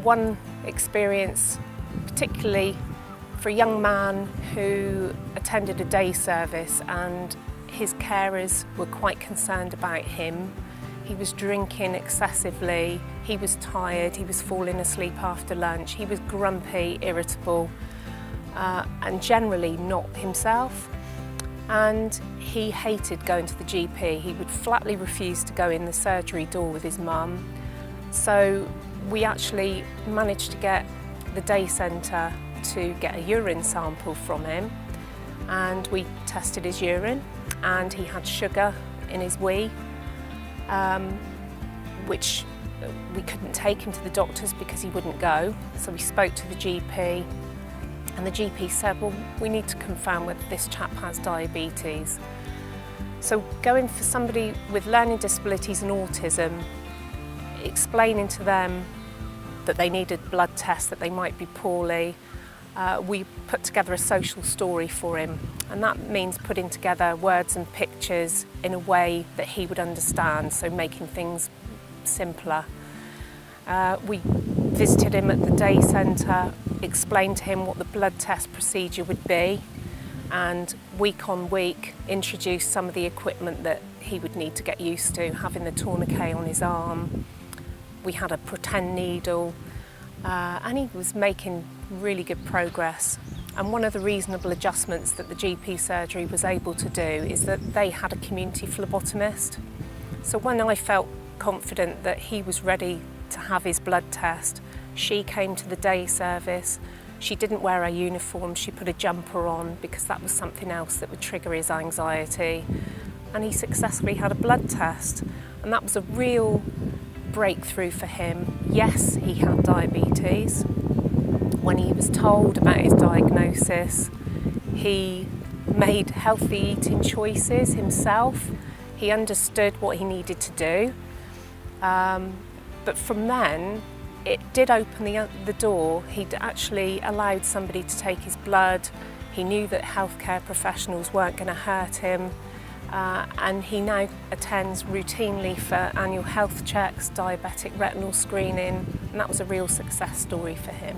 one experience, particularly for a young man who attended a day service, and his carers were quite concerned about him. He was drinking excessively, he was tired, he was falling asleep after lunch, he was grumpy, irritable, and generally not himself. And he hated going to the GP. He would flatly refuse to go in the surgery door with his mum. So we actually managed to get the day centre to get a urine sample from him, and we tested his urine, and he had sugar in his wee, which we couldn't take him to the doctors because he wouldn't go. So we spoke to the GP, and the GP said, well, we need to confirm whether this chap has diabetes. So going for somebody with learning disabilities and autism, explaining to them that they needed blood tests, that they might be poorly, we put together a social story for him, and that means putting together words and pictures in a way that he would understand, so making things simpler. We visited him at the day centre, explained to him what the blood test procedure would be, and week on week introduced some of the equipment that he would need to get used to, having the tourniquet on his arm. We had a pretend needle, and he was making really good progress. And one of the reasonable adjustments that the GP surgery was able to do is that they had a community phlebotomist. So when I felt confident that he was ready to have his blood test, she came to the day service. She didn't wear her uniform, she put a jumper on because that was something else that would trigger his anxiety. And he successfully had a blood test, and that was a real breakthrough for him. Yes, he had diabetes. When he was told about his diagnosis, he made healthy eating choices himself. He understood what he needed to do. But from then, it did open the door. He'd actually allowed somebody to take his blood. He knew that healthcare professionals weren't going to hurt him. And he now attends routinely for annual health checks, diabetic retinal screening, and that was a real success story for him.